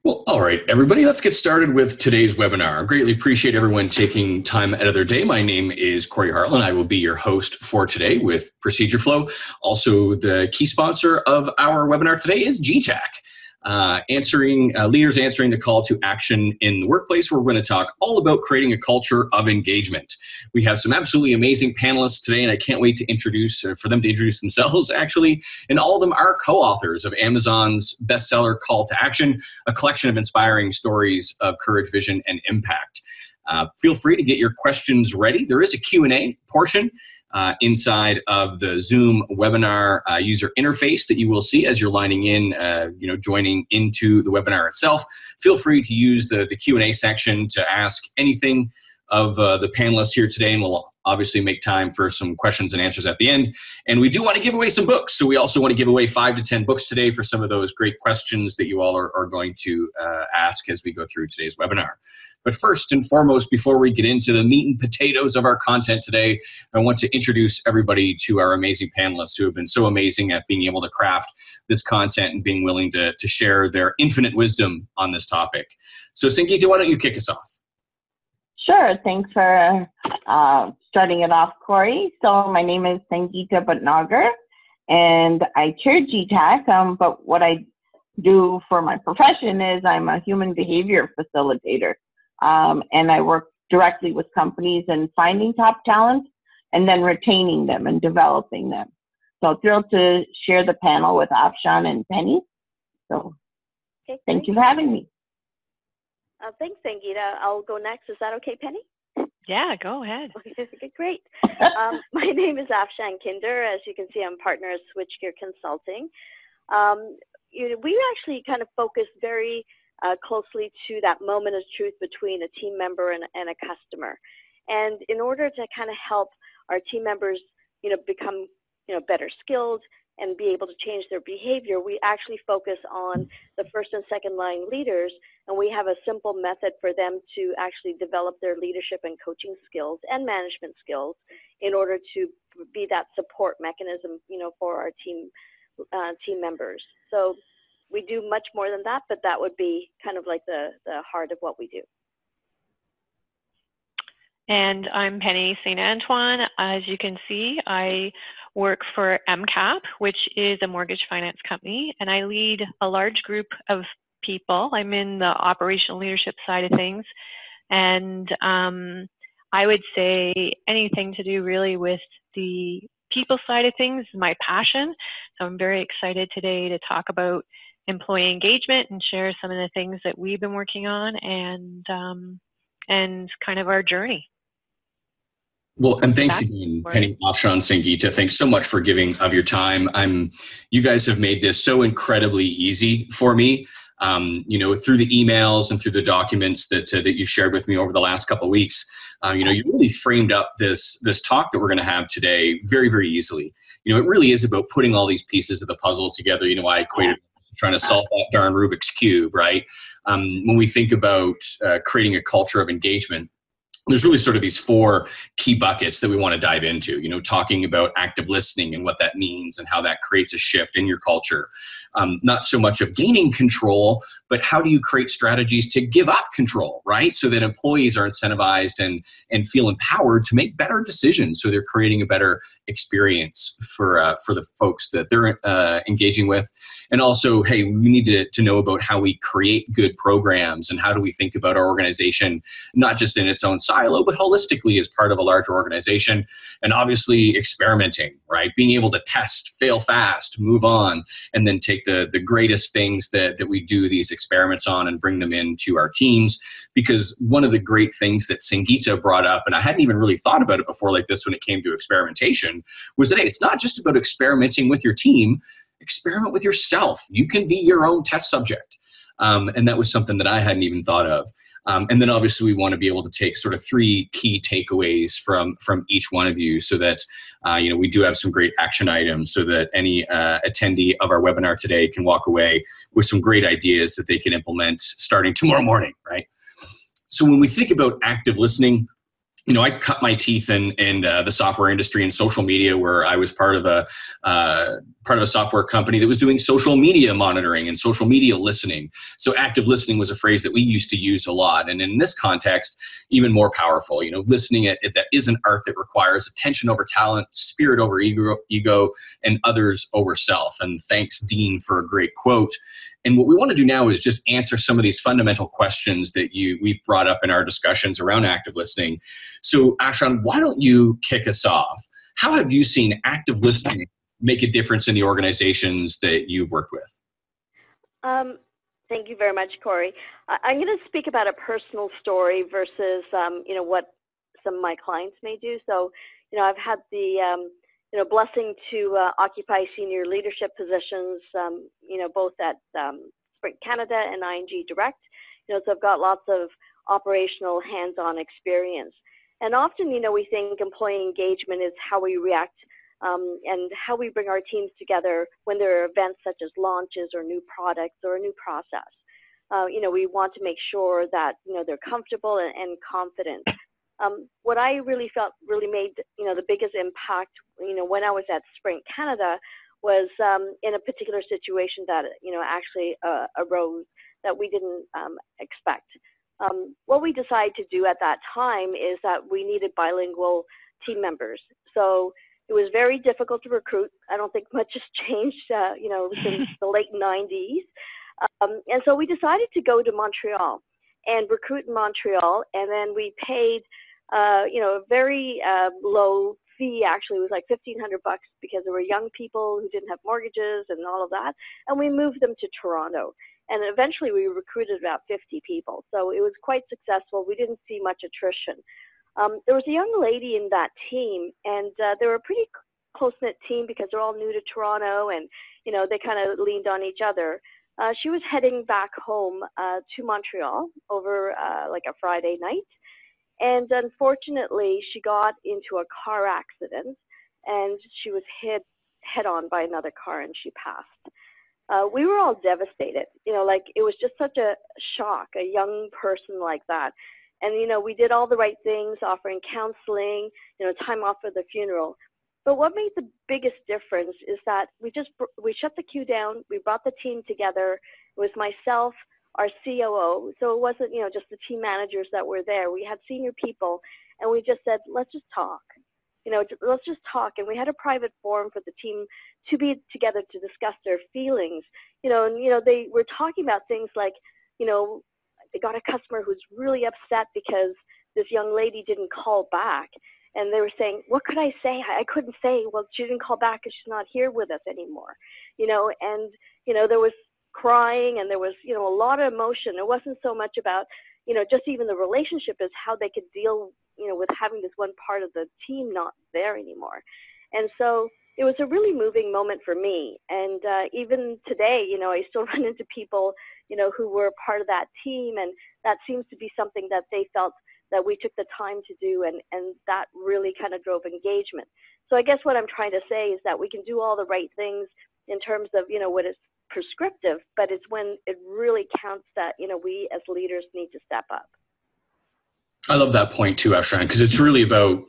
Well, all right, everybody, let's get started with today's webinar. I greatly appreciate everyone taking time out of their day. My name is Corey Hartland. I will be your host for today with Procedure Flow. Also, the key sponsor of our webinar today is GTAC. Leaders answering the call to action in the workplace, where we're going to talk all about creating a culture of engagement. We have some absolutely amazing panelists today, and I can't wait to for them to introduce themselves, actually. And all of them are co-authors of Amazon's bestseller Call to Action, a collection of inspiring stories of courage, vision, and impact. Feel free to get your questions ready. There is a Q&A portion inside of the Zoom webinar user interface that you will see as you're lining in, joining into the webinar itself. Feel free to use the Q&A section to ask anything of the panelists here today, and we'll obviously make time for some questions and answers at the end. And we do want to give away some books, so we also want to give away 5 to 10 books today for some of those great questions that you all are going to ask as we go through today's webinar. But first and foremost, before we get into the meat and potatoes of our content today, I want to introduce everybody to our amazing panelists who have been so amazing at being able to craft this content and being willing to share their infinite wisdom on this topic. So Sangeeta, why don't you kick us off? Sure. Thanks for starting it off, Corey. So my name is Sangeeta Bhatnagar, and I chair GTAC, but what I do for my profession is I'm a human behavior facilitator. And I work directly with companies in finding top talent and then retaining them and developing them. So thrilled to share the panel with Afshan and Penny. So thank you for having me. Thanks, Sangeeta. I'll go next. Is that okay, Penny? Yeah, go ahead. Okay, great. My name is Afshan Kinder. As you can see, I'm partner at Switchgear Consulting. We actually kind of focus very closely to that moment of truth between a team member and a customer. And in order to kind of help our team members, become, better skilled and be able to change their behavior, we actually focus on the first and second line leaders. And we have a simple method for them to actually develop their leadership and coaching skills and management skills in order to be that support mechanism, for our team members. So we do much more than that, but that would be kind of like the heart of what we do. And I'm Penny St. Antoine. As you can see, I work for MCAP, which is a mortgage finance company, and I lead a large group of people. I'm in the operational leadership side of things, and I would say anything to do really with the people side of things is my passion. So I'm very excited today to talk about employee engagement and share some of the things that we've been working on and kind of our journey. Well, and thanks again, Penny, Afshan, Sangeeta. Thanks so much for giving of your time. You guys have made this so incredibly easy for me. Through the emails and through the documents that you've shared with me over the last couple of weeks. You really framed up this talk that we're going to have today very, very easily. It really is about putting all these pieces of the puzzle together. I equated trying to solve that darn Rubik's Cube, right? When we think about creating a culture of engagement, there's really sort of these 4 key buckets that we want to dive into, talking about active listening and what that means and how that creates a shift in your culture. Not so much of gaining control, but how do you create strategies to give up control, right? So that employees are incentivized and feel empowered to make better decisions. So they're creating a better experience for the folks that they're engaging with. And also, hey, we need to know about how we create good programs and how do we think about our organization, not just in its own silo, but holistically as part of a larger organization. And obviously experimenting, right? Being able to test, fail fast, move on, and then take the greatest things that we do these experiments on and bring them into our teams. Because one of the great things that Sangeeta brought up, and I hadn't even really thought about it before like this when it came to experimentation, was that, hey, it's not just about experimenting with your team, experiment with yourself. You can be your own test subject. And that was something that I hadn't even thought of. And then obviously we want to be able to take sort of 3 key takeaways from each one of you so that, we do have some great action items so that any attendee of our webinar today can walk away with some great ideas that they can implement starting tomorrow morning, right? So when we think about active listening, I cut my teeth in the software industry and social media, where I was part of a software company that was doing social media monitoring and social media listening. So active listening was a phrase that we used to use a lot, and in this context, even more powerful. Listening that is an art that requires attention over talent, spirit over ego, and others over self. And thanks, Dean, for a great quote. And what we want to do now is just answer some of these fundamental questions that we've brought up in our discussions around active listening. So, Afshan, why don't you kick us off? How have you seen active listening make a difference in the organizations that you've worked with? Thank you very much, Corey. I'm going to speak about a personal story versus, what some of my clients may do. So, I've had the blessing to occupy senior leadership positions, both at Sprint Canada and ING Direct. So I've got lots of operational hands-on experience. And often, we think employee engagement is how we react and how we bring our teams together when there are events such as launches or new products or a new process. We want to make sure that, they're comfortable and confident. What I really felt really made, the biggest impact, when I was at Sprint Canada was in a particular situation that, actually arose that we didn't expect. What we decided to do at that time is that we needed bilingual team members. So it was very difficult to recruit. I don't think much has changed, since the late 90s. And so we decided to go to Montreal and recruit in Montreal. And then we paid, a very low fee. Actually, it was like $1,500 because there were young people who didn't have mortgages and all of that. And we moved them to Toronto. And eventually we recruited about 50 people. So it was quite successful. We didn't see much attrition. There was a young lady in that team, and they were a pretty close-knit team because they're all new to Toronto, and, they kind of leaned on each other. She was heading back home to Montreal over like a Friday night. And unfortunately, she got into a car accident, and she was hit head-on by another car, and she passed. We were all devastated. It was just such a shock, a young person like that. And, we did all the right things, offering counseling, time off for the funeral. But what made the biggest difference is that we shut the queue down. We brought the team together. It was myself, our COO. So it wasn't, just the team managers that were there. We had senior people, and we just said, let's just talk. Let's just talk. And we had a private forum for the team to be together to discuss their feelings. They were talking about things like, they got a customer who's really upset because this young lady didn't call back. And they were saying, what could I say? I couldn't say, well, she didn't call back because she's not here with us anymore. And, there was crying, and there was, a lot of emotion. It wasn't so much about, just even the relationship is how they could deal, with having this one part of the team not there anymore. And so it was a really moving moment for me. And even today, I still run into people, who were part of that team. And that seems to be something that they felt that we took the time to do. And that really kind of drove engagement. So I guess what I'm trying to say is that we can do all the right things in terms of, what is prescriptive, but it's when it really counts that, we as leaders need to step up. I love that point too, Afshan, because it's really about,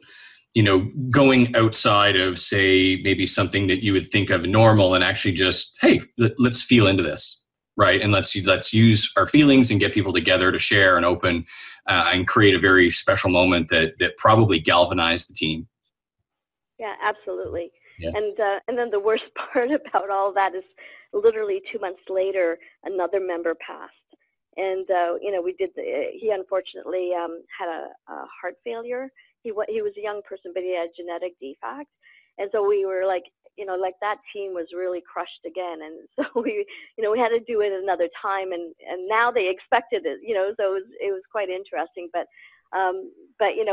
going outside of, say, maybe something that you would think of normal and actually just, hey, let's feel into this, right? And let's use our feelings and get people together to share and open and create a very special moment that probably galvanized the team. Yeah, absolutely. Yeah. And then the worst part about all that is literally 2 months later, another member passed. And, he unfortunately had a heart failure. He was a young person, but he had a genetic defect. And so we were like that team was really crushed again. And so we had to do it another time. And now they expected it, so it was quite interesting. But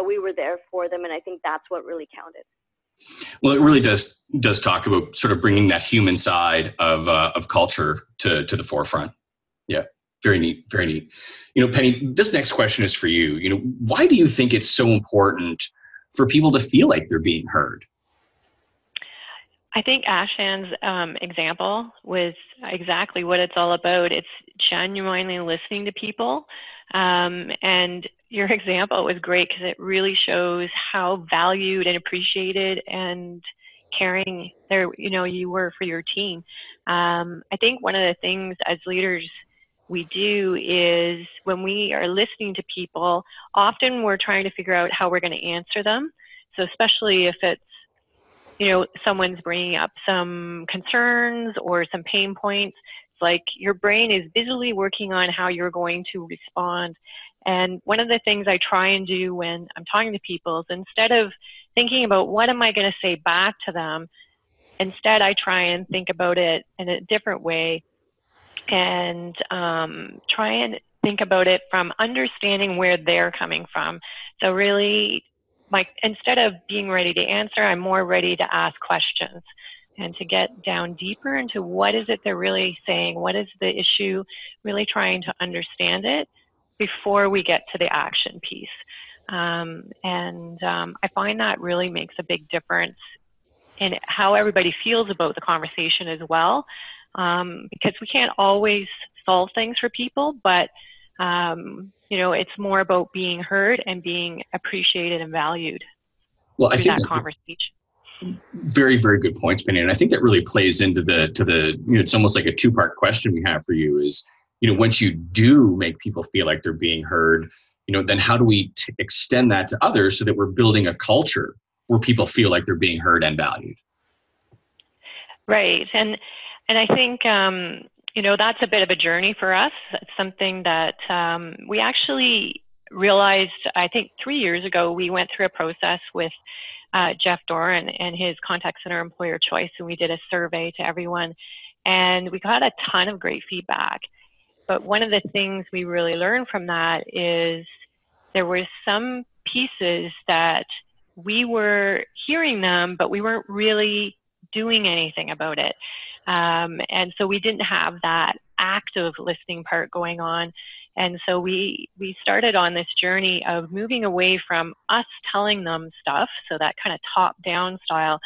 we were there for them. And I think that's what really counted. Well, it really does talk about sort of bringing that human side of culture to the forefront. Yeah. Very neat. Very neat. Penny, this next question is for you. Why do you think it's so important for people to feel like they're being heard? I think Afshan's example was exactly what it's all about. It's genuinely listening to people. And, your example was great because it really shows how valued and appreciated and caring there, you were for your team. I think one of the things as leaders we do is when we are listening to people, often we're trying to figure out how we're going to answer them. So especially if it's, someone's bringing up some concerns or some pain points, it's like your brain is busily working on how you're going to respond. And one of the things I try and do when I'm talking to people is instead of thinking about what am I going to say back to them, instead I try and think about it in a different way and try and think about it from understanding where they're coming from. So really, instead of being ready to answer, I'm more ready to ask questions and to get down deeper into what is it they're really saying, what is the issue, really trying to understand it before we get to the action piece. I find that really makes a big difference in how everybody feels about the conversation as well, because we can't always solve things for people, but it's more about being heard and being appreciated and valued through that conversation. Very, very good points, Penny. And I think that really plays into it's almost like a two-part question we have for you is, once you do make people feel like they're being heard, then how do we extend that to others so that we're building a culture where people feel like they're being heard and valued? Right. And I think, that's a bit of a journey for us. It's something that we actually realized, I think 3 years ago, we went through a process with Jeff Doran and his contact center employer choice, and we did a survey to everyone, and we got a ton of great feedback. But one of the things we really learned from that is there were some pieces that we were hearing them, but we weren't really doing anything about it. And so we didn't have that active listening part going on. And so we started on this journey of moving away from us telling them stuff, so that kind of top-down style,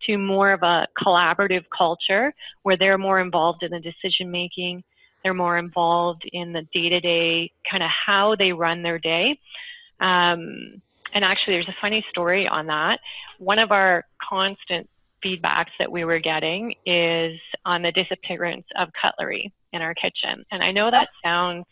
to more of a collaborative culture where they're more involved in the decision-making. They're more involved in the day-to-day, kind of how they run their day. And actually, there's a funny story on that. One of our constant feedbacks that we were getting is on the disappearance of cutlery in our kitchen. And I know that sounds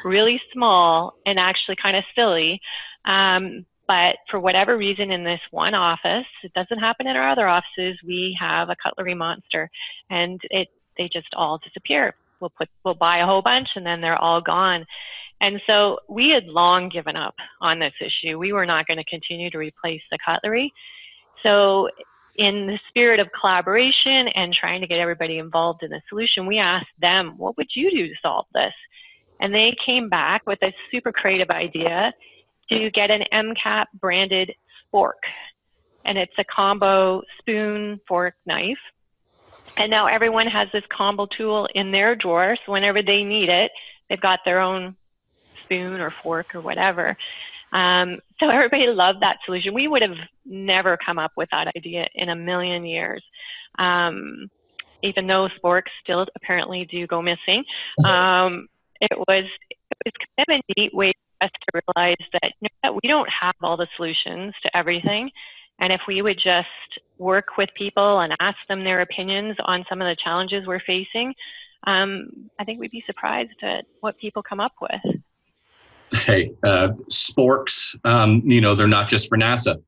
really small and actually kind of silly, but for whatever reason in this one office, it doesn't happen in our other offices, we have a cutlery monster, and they just all disappear. We'll buy a whole bunch and then they're all gone. And so we had long given up on this issue. We were not going to continue to replace the cutlery. So in the spirit of collaboration and trying to get everybody involved in the solution, we asked them, what would you do to solve this? And they came back with a super creative idea to get an MCAP branded spork. And it's a combo spoon, fork, knife. And now everyone has this combo tool in their drawer, so whenever they need it, they've got their own spoon or fork or whatever. So everybody loved that solution. We would have never come up with that idea in a million years, even though sporks still apparently do go missing. It was kind of a neat way for us to realize that, we don't have all the solutions to everything. And if we would just work with people and ask them their opinions on some of the challenges we're facing, I think we'd be surprised at what people come up with. Hey, sporks, they're not just for NASA.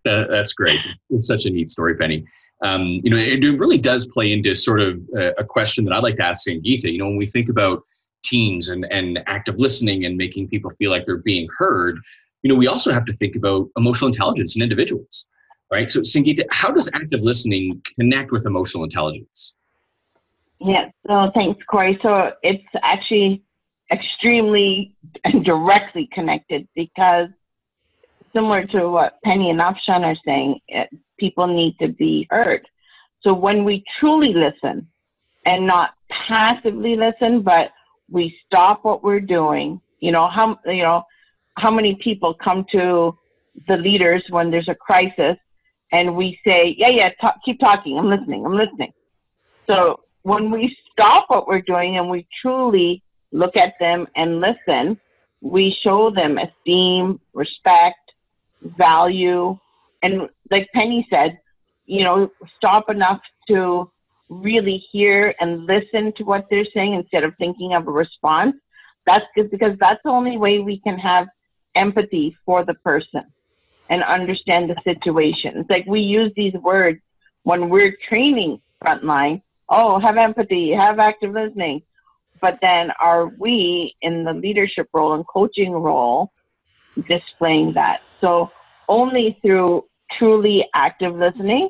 That's great. It's such a neat story, Penny. It really does play into sort of a question that I'd like to ask Sangeeta. When we think about teams and active listening and making people feel like they're being heard, we also have to think about emotional intelligence in individuals, right? So Sangeeta, how does active listening connect with emotional intelligence? Yeah, so thanks, Corey. So it's actually extremely and directly connected, because similar to what Penny and Afshan are saying, people need to be heard. So when we truly listen and not passively listen, but we stop what we're doing, how many people come to the leaders when there's a crisis and we say, keep talking, I'm listening. So when we stop what we're doing and we truly look at them and listen, we show them esteem, respect, value, and like Penny said, stop enough to really hear and listen to what they're saying instead of thinking of a response. That's good, because that's the only way we can have empathy for the person and understand the situation. It's like we use these words when we're training frontline. Oh, have empathy, have active listening. But then are we in the leadership role and coaching role displaying that? So only through truly active listening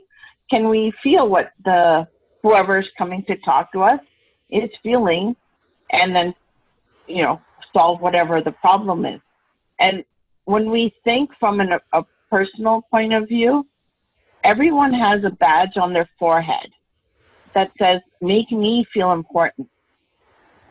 can we feel what whoever's coming to talk to us is feeling, and then, solve whatever the problem is. And when we think from a personal point of view, everyone has a badge on their forehead that says, make me feel important,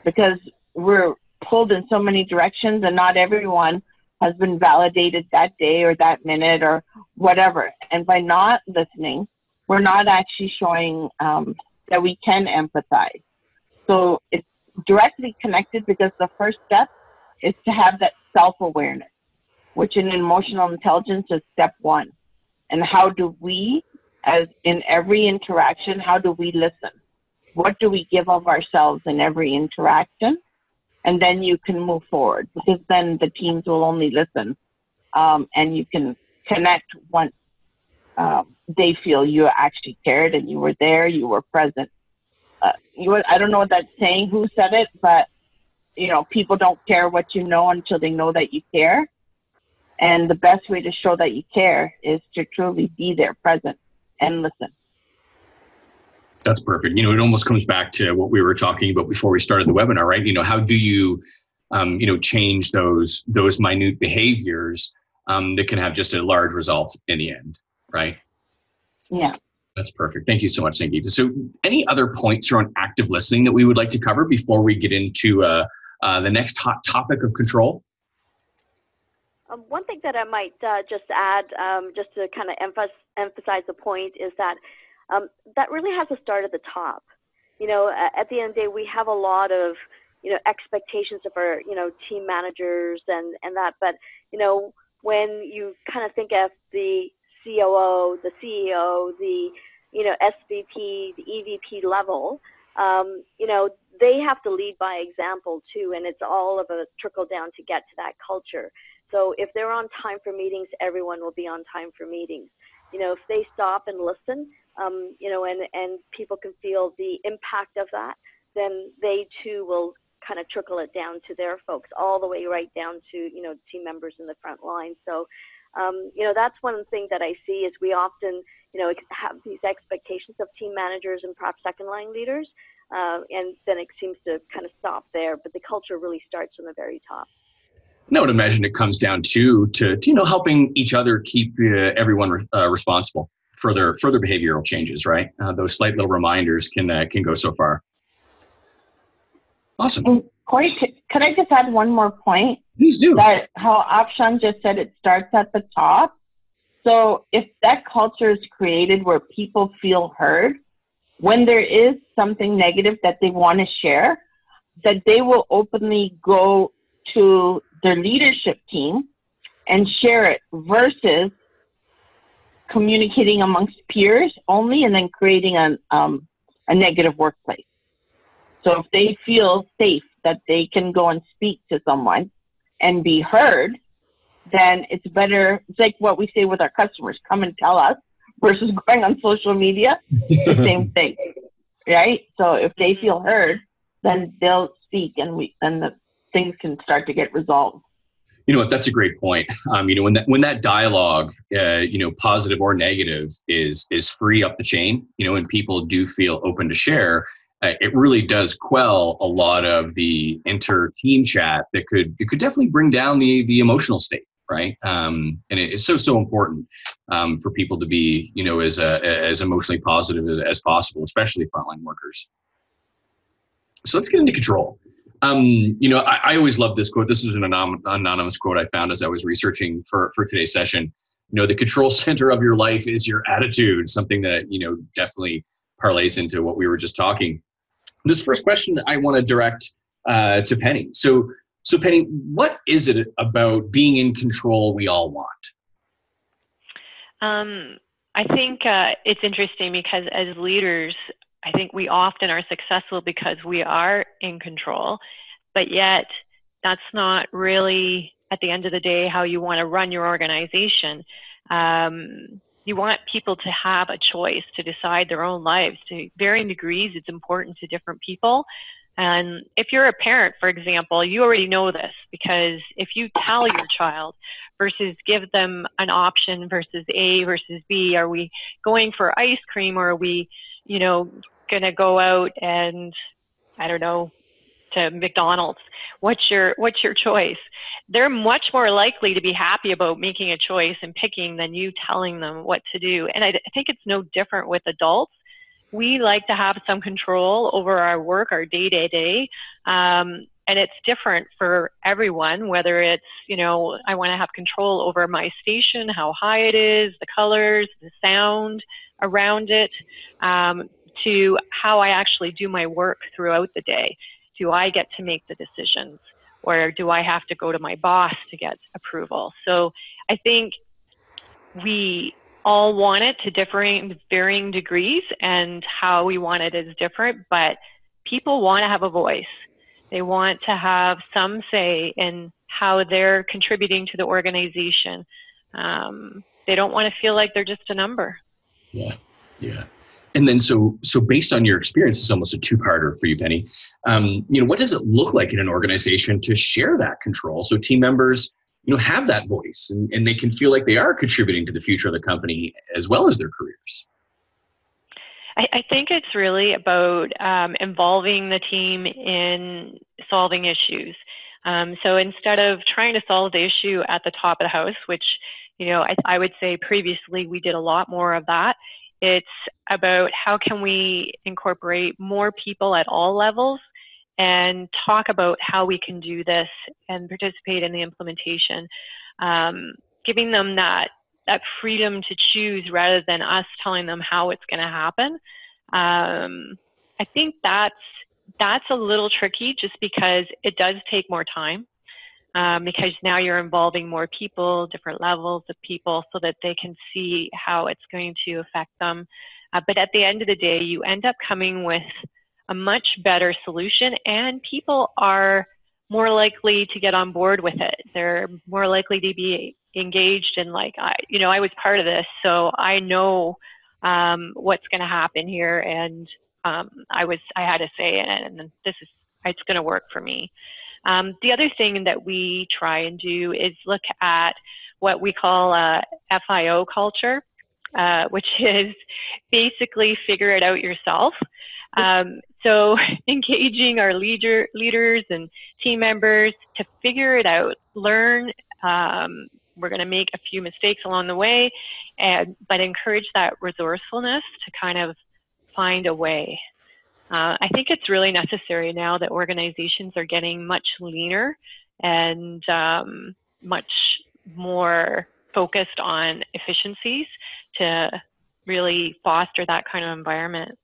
because we're pulled in so many directions and not everyone has been validated that day or that minute or whatever. And by not listening, we're not actually showing that we can empathize. So it's directly connected, because the first step is to have that self-awareness, which in emotional intelligence is step one. And how do we, as in every interaction, how do we listen? What do we give of ourselves in every interaction? And then you can move forward, because then the teams will only listen, and you can connect once they feel you actually cared and you were there, you were present. I don't know what that's saying, who said it, but people don't care what you know until they know that you care. And the best way to show that you care is to truly be there, present, and listen. That's perfect. It almost comes back to what we were talking about before we started the webinar, right? How do you, change those minute behaviors that can have just a large result in the end, right? Yeah. That's perfect. Thank you so much, Sangeeta. So any other points around active listening that we would like to cover before we get into the next hot topic of control? One thing that I might just add, just to kind of emphasize the point, is that that really has to start at the top. At the end of the day, we have a lot of, expectations of our, team managers and that. But, when you kind of think of the COO, the CEO, the, SVP, the EVP level, they have to lead by example too. And it's all of a trickle down to get to that culture. So if they're on time for meetings, everyone will be on time for meetings. If they stop and listen, and people can feel the impact of that, then they too will kind of trickle it down to their folks, all the way right down to, team members in the front line. So, that's one thing that I see is we often, have these expectations of team managers and perhaps second line leaders, and then it seems to kind of stop there. But the culture really starts from the very top. I would imagine it comes down to helping each other keep everyone responsible for their further behavioral changes, right? Those slight little reminders can go so far. Awesome. And Corey, could I just add one more point? Please do. That how Afshan just said, it starts at the top. So if that culture is created where people feel heard, when there is something negative that they want to share, that they will openly go to their leadership team and share it, versus communicating amongst peers only and then creating a negative workplace. So if they feel safe that they can go and speak to someone and be heard, then it's better. It's like what we say with our customers, come and tell us, versus going on social media. It's the same thing, right? So if they feel heard, then they'll speak, and the things can start to get resolved. You know what? That's a great point. When that dialogue, positive or negative, is free up the chain, and people do feel open to share, it really does quell a lot of the inter-team chat that could definitely bring down the emotional state, right? And it's so important for people to be, as emotionally positive as possible, especially frontline workers. So let's get into control. I always love this quote. This is an anonymous quote I found as I was researching for today's session. The control center of your life is your attitude, something that, definitely parlays into what we were just talking. This first question I want to direct to Penny. So So Penny, what is it about being in control we all want? I think it's interesting because as leaders, I think we often are successful because we are in control, but yet that's not really, at the end of the day, how you want to run your organization. You want people to have a choice to decide their own lives. To varying degrees, it's important to different people. And if you're a parent, for example, you already know this, because if you tell your child versus give them an option versus A versus B, are we going for ice cream, or are we, going to go out and, I don't know, to McDonald's? What's your choice? They're much more likely to be happy about making a choice and picking than you telling them what to do. And I think it's no different with adults. We like to have some control over our work, our day-to-day, and it's different for everyone, whether it's, I want to have control over my station, how high it is, the colors, the sound around it, to how I actually do my work throughout the day. Do I get to make the decisions, or do I have to go to my boss to get approval? So I think we all want it to varying degrees, and how we want it is different, but people want to have a voice. They want to have some say in how they're contributing to the organization. They don't want to feel like they're just a number. Yeah. And then so based on your experience, it's almost a two-parter for you, Penny. What does it look like in an organization to share that control so team members have that voice and they can feel like they are contributing to the future of the company as well as their careers? I think it's really about involving the team in solving issues. So instead of trying to solve the issue at the top of the house, which, I would say previously we did a lot more of that, it's about how can we incorporate more people at all levels and talk about how we can do this and participate in the implementation, giving them that freedom to choose rather than us telling them how it's going to happen. I think that's a little tricky just because it does take more time, because now you're involving more people, different levels of people, so that they can see how it's going to affect them. But at the end of the day, you end up coming with a much better solution, and people are more likely to get on board with it. They're more likely to be engaged in, like, I was part of this, so I know what's going to happen here, and I had a say in it, and it's going to work for me. The other thing that we try and do is look at what we call FIO culture, which is basically figure it out yourself. So engaging our leaders and team members to figure it out, learn. We're going to make a few mistakes along the way, but encourage that resourcefulness to kind of find a way. I think it's really necessary now that organizations are getting much leaner and much more focused on efficiencies to really foster that kind of environment.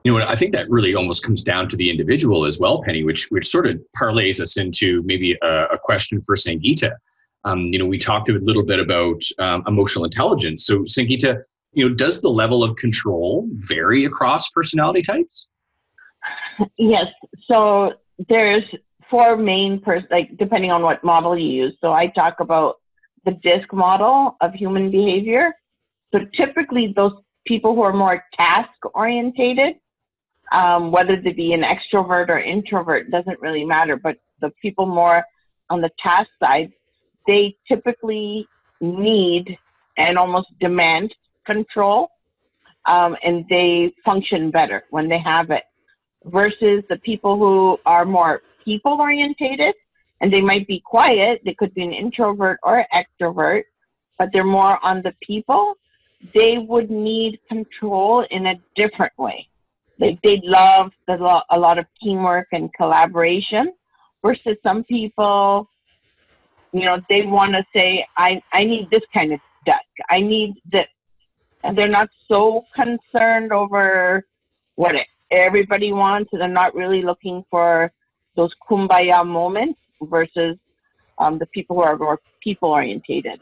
I think that really almost comes down to the individual as well, Penny, which sort of parlays us into maybe a question for Sangeeta. We talked a little bit about emotional intelligence. So Sangeeta, does the level of control vary across personality types? Yes. So there's four main, depending on what model you use. So I talk about the DISC model of human behavior. So typically those people who are more task orientated, whether they be an extrovert or introvert, doesn't really matter. But the people more on the task side, they typically need and almost demand control, and they function better when they have it, versus the people who are more people orientated, and they might be quiet. They could be an introvert or extrovert, but they're more on the people. They would need control in a different way. Like they love a lot of teamwork and collaboration, versus some people, they want to say, I need this kind of desk. I need this. And they're not so concerned over what everybody wants. And they're not really looking for those kumbaya moments versus the people who are more people orientated.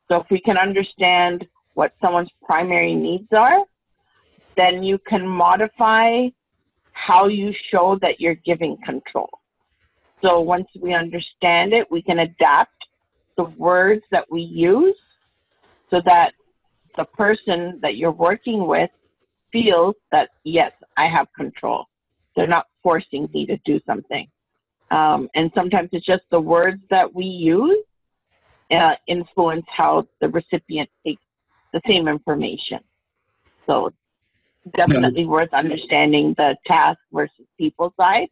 So if we can understand what someone's primary needs are, then you can modify how you show that you're giving control. So once we understand it, we can adapt the words that we use so that the person that you're working with feels that, yes, I have control. They're not forcing me to do something. And sometimes it's just the words that we use influence how the recipient takes the same information. So definitely worth understanding the task versus people side,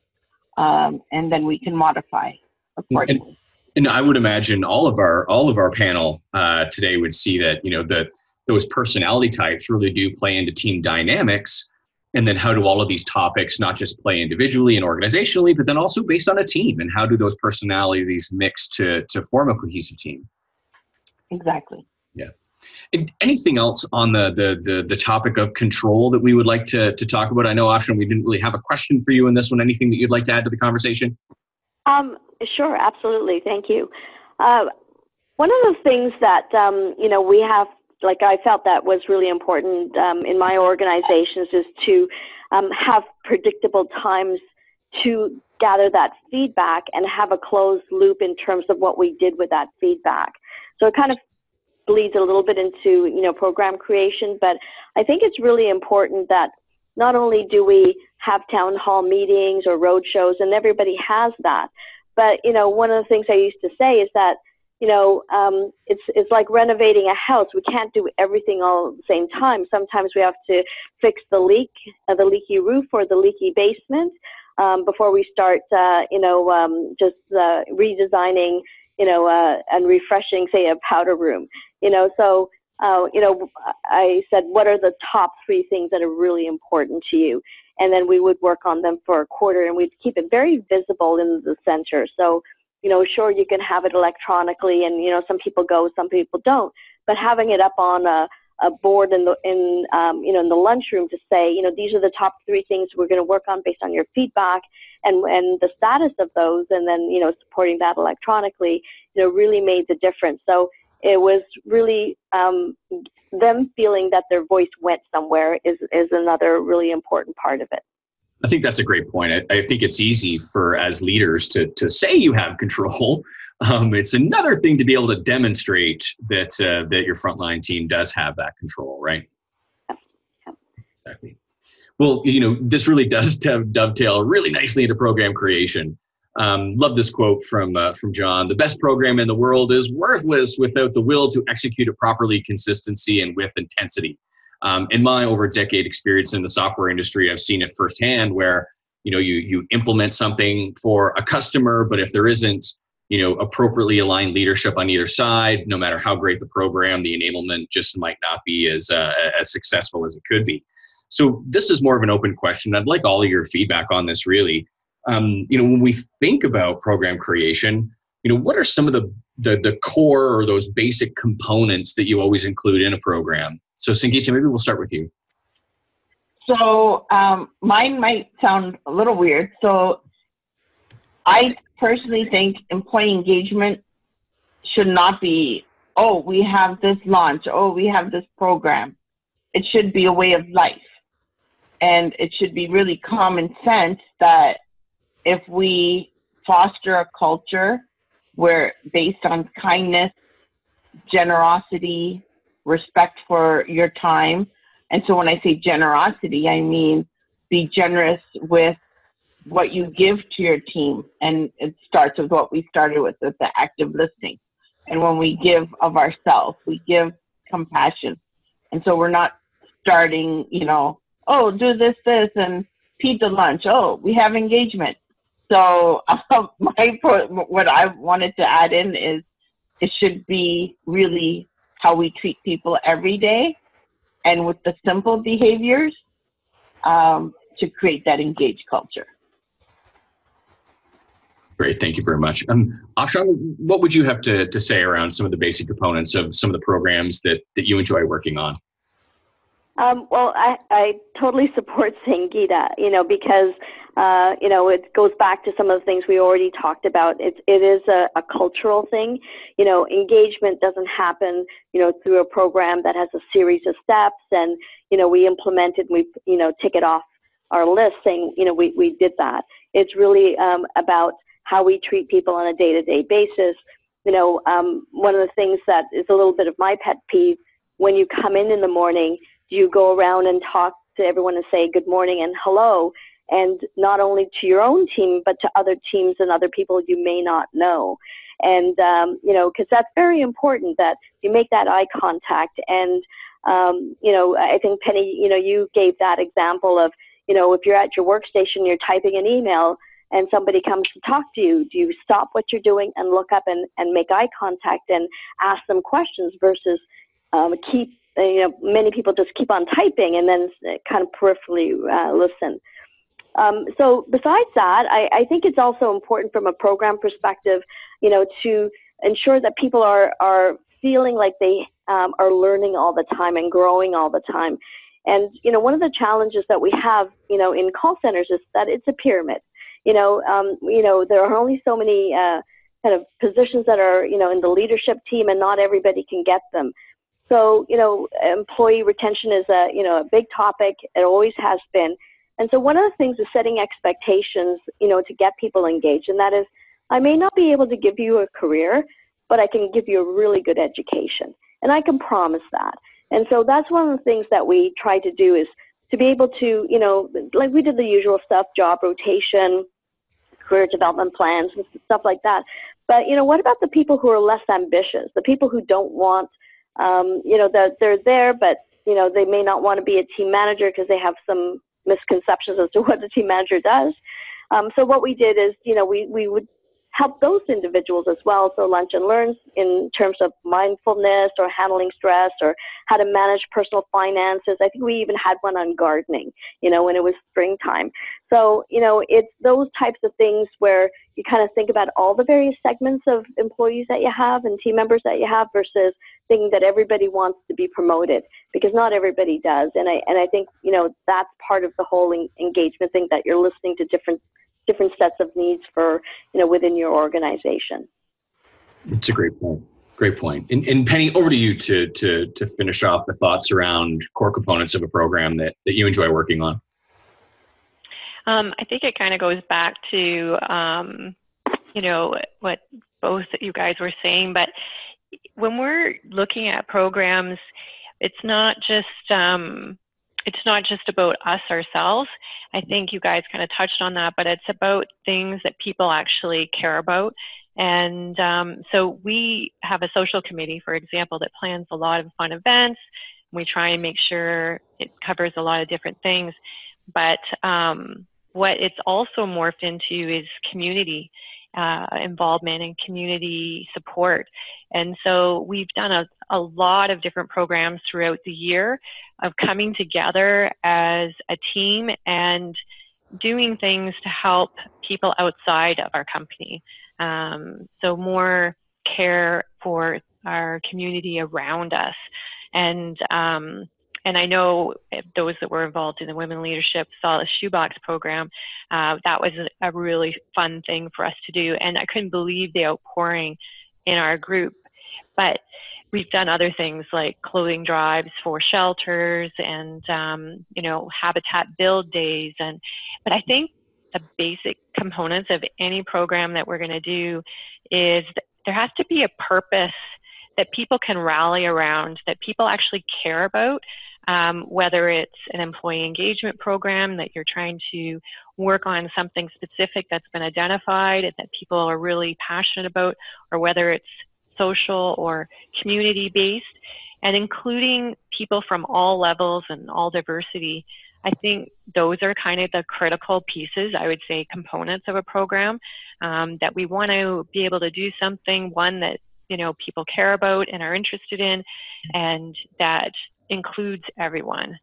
and then we can modify accordingly. And I would imagine all of our panel today would see that, you know, that those personality types really do play into team dynamics. And then how do all of these topics not just play individually and organizationally, but then also based on a team, and how do those personalities mix to form a cohesive team? Exactly. Yeah. And anything else on the topic of control that we would like to talk about? I know, Afshan, we didn't really have a question for you in this one. Anything that you'd like to add to the conversation? Sure, absolutely. Thank you. One of the things that, you know, we have, like I felt that was really important in my organizations is to have predictable times to gather that feedback and have a closed loop in terms of what we did with that feedback. So it kind of bleeds a little bit into, you know, program creation, but I think it's really important that not only do we have town hall meetings or road shows, and everybody has that, but, you know, one of the things I used to say is that, you know, it's like renovating a house. We can't do everything all at the same time. Sometimes we have to fix the leak, the leaky roof or the leaky basement before we start, you know, just redesigning, you know, and refreshing, say, a powder room. You know, so, you know, I said, what are the top 3 things that are really important to you? And then we would work on them for a quarter, and we'd keep it very visible in the center. So, you know, sure, you can have it electronically, and, you know, some people go, some people don't, but having it up on a board you know, in the lunchroom to say, you know, these are the top 3 things we're going to work on based on your feedback and the status of those, and then, you know, supporting that electronically, you know, really made the difference. So it was really them feeling that their voice went somewhere is another really important part of it. I think that's a great point. I think it's easy for, as leaders, to say you have control. It's another thing to be able to demonstrate that that your frontline team does have that control, right? Yeah. Exactly. Well, you know, this really does dovetail really nicely into program creation. Love this quote from John. The best program in the world is worthless without the will to execute it properly, consistency, and with intensity. In my over decade experience in the software industry, I've seen it firsthand where, you know, you implement something for a customer, but if there isn't, you know, appropriately aligned leadership on either side, no matter how great the program, the enablement just might not be as successful as it could be. So this is more of an open question. I'd like all of your feedback on this, really. You know, when we think about program creation, you know, what are some of the core or those basic components that you always include in a program? So Sangeeta, maybe we'll start with you. So mine might sound a little weird. So I personally think employee engagement should not be, oh, we have this launch, oh, we have this program. It should be a way of life. And it should be really common sense that if we foster a culture where based on kindness, generosity, respect for your time. And so when I say generosity, I mean be generous with what you give to your team. And it starts with what we started with the active listening. And when we give of ourselves, we give compassion. And so we're not starting, you know, oh, do this, and feed the lunch. Oh, we have engagement. So what I wanted to add in is it should be really how we treat people every day, and with the simple behaviors to create that engaged culture. Great, thank you very much. Afshan, what would you have to say around some of the basic components of some of the programs that you enjoy working on? Well, I totally support Sangeeta, you know, because You know, it goes back to some of the things we already talked about. It is a cultural thing. You know, engagement doesn't happen, you know, through a program that has a series of steps and, you know, we implement it and we, you know, tick it off our list saying, you know, we did that. It's really about how we treat people on a day-to-day basis. You know, one of the things that is a little bit of my pet peeve, when you come in the morning, do you go around and talk to everyone and say good morning and hello, and not only to your own team, but to other teams and other people you may not know. And, you know, because that's very important that you make that eye contact. And, you know, I think, Penny, you know, you gave that example of, you know, if you're at your workstation, you're typing an email and somebody comes to talk to you, do you stop what you're doing and look up and make eye contact and ask them questions versus you know, many people just keep on typing and then kind of peripherally listen. So besides that, I think it's also important from a program perspective, you know, to ensure that people are feeling like they are learning all the time and growing all the time. And, you know, one of the challenges that we have, you know, in call centers is that it's a pyramid. You know, there are only so many kind of positions that are, you know, in the leadership team, and not everybody can get them. So, you know, employee retention is you know, a big topic. It always has been. And so one of the things is setting expectations, you know, to get people engaged. And that is, I may not be able to give you a career, but I can give you a really good education. And I can promise that. And so that's one of the things that we try to do, is to be able to, you know, like we did the usual stuff, job rotation, career development plans, and stuff like that. But, you know, what about the people who are less ambitious, the people who don't want, you know, they're there, but, you know, they may not want to be a team manager because they have some misconceptions as to what the team manager does. So what we did is, you know, we would help those individuals as well. So lunch and learns in terms of mindfulness or handling stress or how to manage personal finances. I think we even had one on gardening, you know, when it was springtime. So, you know, it's those types of things where you kind of think about all the various segments of employees that you have and team members that you have versus thinking that everybody wants to be promoted, because not everybody does. And I think, you know, that's part of the whole engagement thing, that you're listening to different sets of needs for, you know, within your organization. It's a great point. Great point. And Penny, over to you to finish off the thoughts around core components of a program that you enjoy working on. I think it kind of goes back to, you know, what both you guys were saying, but when we're looking at programs, it's not just about us ourselves. I think you guys kind of touched on that, but it's about things that people actually care about. And so we have a social committee, for example, that plans a lot of fun events. We try and make sure it covers a lot of different things. But what it's also morphed into is community involvement and community support. And so we've done a lot of different programs throughout the year of coming together as a team and doing things to help people outside of our company. So more care for our community around us. And I know those that were involved in the Women Leadership Solid Shoebox program, that was a really fun thing for us to do. And I couldn't believe the outpouring in our group. But we've done other things like clothing drives for shelters and, you know, habitat build days. But I think the basic components of any program that we're going to do is that there has to be a purpose that people can rally around, that people actually care about, whether it's an employee engagement program that you're trying to work on something specific that's been identified and that people are really passionate about, or whether it's social or community-based, and including people from all levels and all diversity. I think those are kind of the critical pieces, I would say, components of a program, that we want to be able to do something, one, that, you know, people care about and are interested in, and that includes everyone.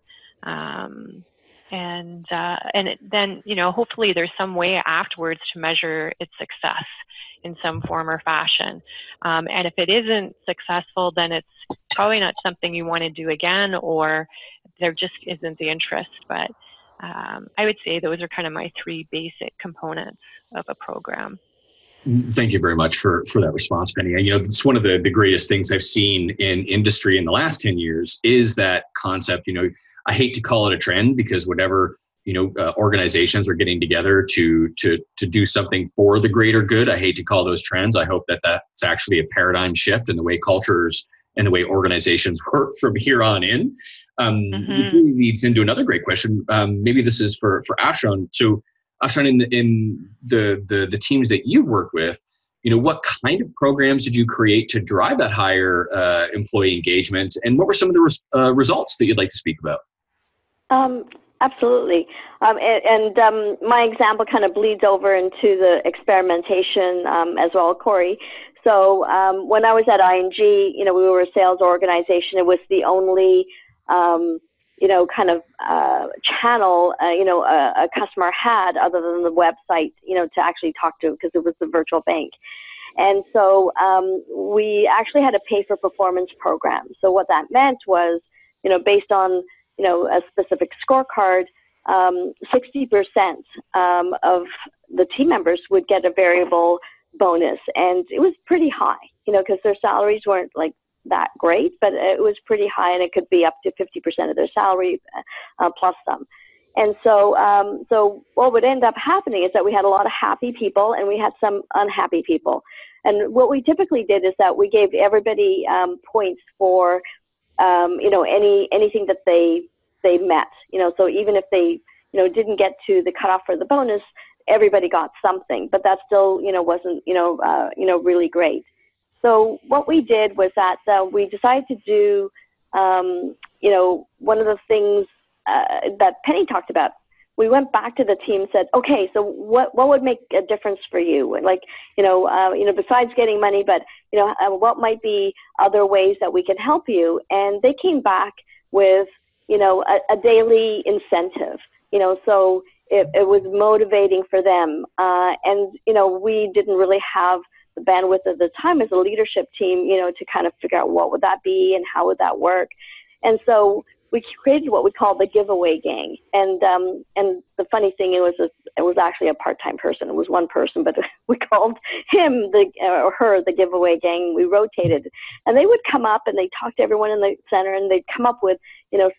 And then, you know, hopefully there's some way afterwards to measure its success in some form or fashion. And if it isn't successful, then it's probably not something you want to do again, or there just isn't the interest. But I would say those are kind of my three basic components of a program. Thank you very much for that response, Penny. It's one of the greatest things I've seen in industry in the last 10 years is that concept. I hate to call it a trend because whatever, organizations are getting together to do something for the greater good. I hate to call those trends. I hope that that's actually a paradigm shift in the way cultures and the way organizations work from here on in. Which really leads into another great question. Maybe this is for Afshan. So Afshan, in the teams that you work with, what kind of programs did you create to drive that higher employee engagement, and what were some of the results that you'd like to speak about? Absolutely. My example kind of bleeds over into the experimentation as well, Corey. So when I was at ING, we were a sales organization. It was the only channel, a customer had other than the website, to actually talk to, because it was the virtual bank. And so we actually had a pay for performance program. So what that meant was, based on, a specific scorecard, 60% of the team members would get a variable bonus. And it was pretty high, because their salaries weren't like that great, but it was pretty high, and it could be up to 50% of their salary plus some. And so what would end up happening is that we had a lot of happy people and we had some unhappy people. And what we typically did is that we gave everybody points for anything that they met. So even if they didn't get to the cutoff for the bonus, everybody got something, but that still wasn't really great. So what we did was that we decided to do, one of the things that Penny talked about. We went back to the team and said, okay, so what would make a difference for you? Like, besides getting money, but, what might be other ways that we can help you? And they came back with, a daily incentive, so it was motivating for them. And, we didn't really have the bandwidth at the time as a leadership team, to kind of figure out what would that be and how would that work. And so we created what we call the giveaway gang. And the funny thing, it was actually a part-time person. It was one person, but we called him or her the giveaway gang. We rotated, and they would come up and they talk to everyone in the center, and they'd come up with,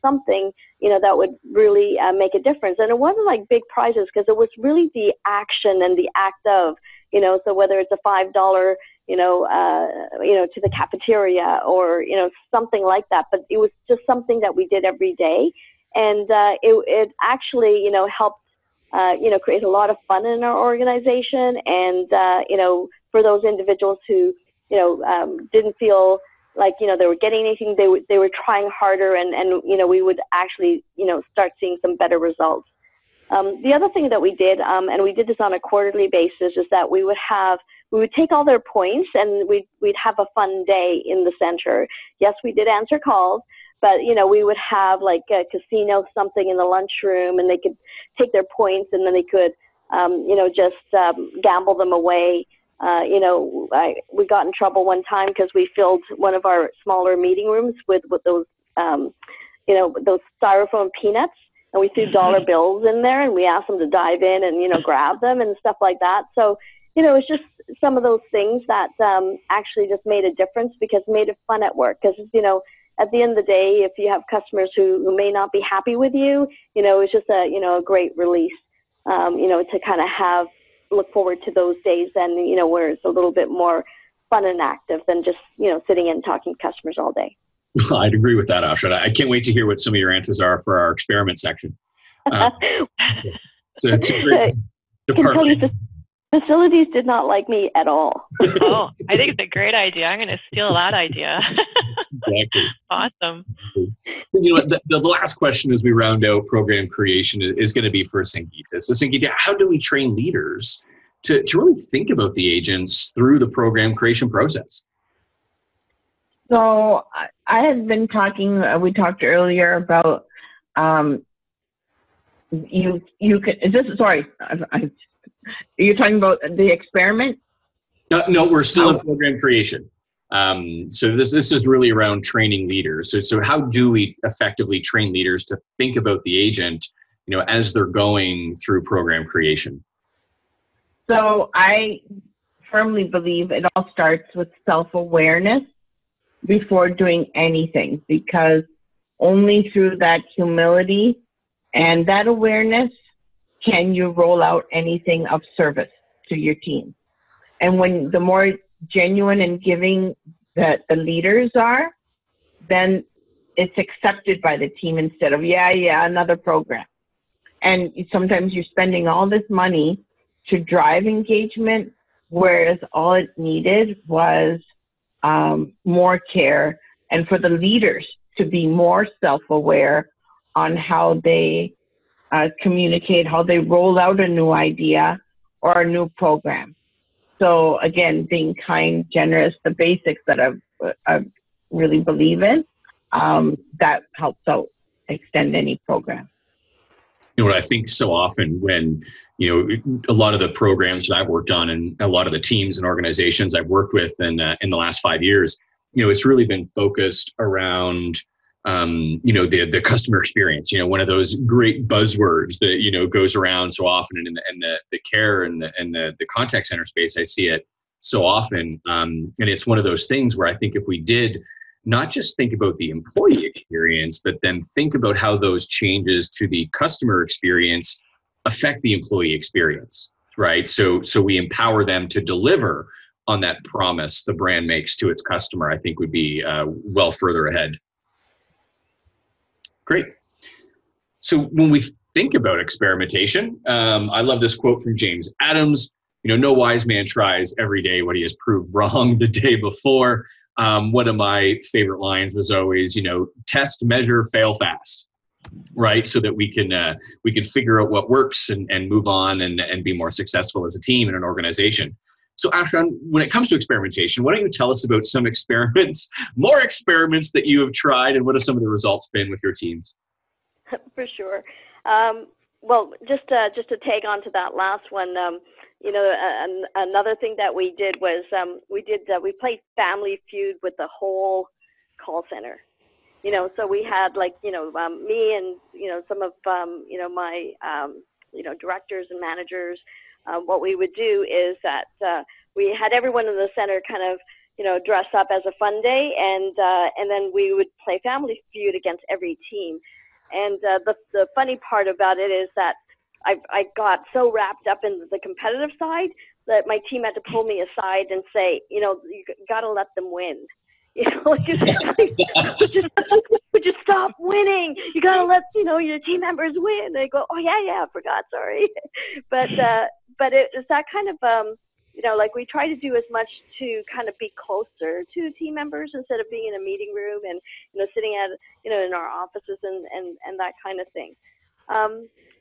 something, that would really make a difference. And it wasn't like big prizes, because it was really the action and the act of, so whether it's a $5, to the cafeteria or, something like that. But it was just something that we did every day. And it actually, helped, create a lot of fun in our organization. And, for those individuals who, didn't feel like, they were getting anything, they were trying harder, and we would actually, start seeing some better results. The other thing that we did, and we did this on a quarterly basis, is that we would take all their points, and we'd have a fun day in the center. Yes, we did answer calls, but we would have like a casino, something in the lunchroom, and they could take their points, and then they could just gamble them away. We got in trouble one time because we filled one of our smaller meeting rooms with those those styrofoam peanuts. And we threw dollar bills in there, and we asked them to dive in and, grab them and stuff like that. So, it's just some of those things that actually just made a difference, because it made it fun at work. Because, at the end of the day, if you have customers who may not be happy with you, it's just a great release, to kind of look forward to those days and, where it's a little bit more fun and active than just, sitting and talking to customers all day. I'd agree with that, Afshan. I can't wait to hear what some of your answers are for our experiment section. It's a great department. Facilities did not like me at all. Oh, I think it's a great idea. I'm going to steal that idea. Exactly. Awesome. The last question as we round out program creation is going to be for Sangeeta. So Sangeeta, how do we train leaders to really think about the agents through the program creation process? So I had been talking, we talked earlier about, you could, are you talking about the experiment? No, we're still in program creation. So this is really around training leaders. So how do we effectively train leaders to think about the agent as they're going through program creation? So I firmly believe it all starts with self-awareness before doing anything, because only through that humility and that awareness can you roll out anything of service to your team. And when the more genuine and giving that the leaders are, then it's accepted by the team instead of, another program. And sometimes you're spending all this money to drive engagement, whereas all it needed was more care, and for the leaders to be more self-aware on how they communicate, how they roll out a new idea or a new program. So again, being kind, generous, the basics that I really believe in, that helps out extend any program. What I think so often when, a lot of the programs that I've worked on and a lot of the teams and organizations I've worked with in the last 5 years, it's really been focused around, the customer experience, one of those great buzzwords that, goes around so often, and in the care and the contact center space, I see it so often. And it's one of those things where I think if we did not just think about the employee experience, but then think about how those changes to the customer experience affect the employee experience, right? So we empower them to deliver on that promise the brand makes to its customer, I think would be well further ahead. Great. So when we think about experimentation, I love this quote from James Adams, no wise man tries every day what he has proved wrong the day before. One of my favorite lines was always, test, measure, fail fast, right? So that we can figure out what works and move on and be more successful as a team and an organization. So Afshan, when it comes to experimentation, why don't you tell us about some more experiments that you have tried, and what have some of the results been with your teams? For sure. Well, just to tag on to that last one, another thing that we did was we played Family Feud with the whole call center. So we had me and some of my directors and managers. What we would do is that we had everyone in the center kind of dress up as a fun day, and then we would play Family Feud against every team. And the funny part about it is that I got so wrapped up in the competitive side that my team had to pull me aside and say, you got to let them win. Would you stop winning? You got to let your team members win. They go, oh yeah, I forgot, sorry. But it's that kind of we try to do as much to kind of be closer to team members instead of being in a meeting room and sitting at in our offices and that kind of thing.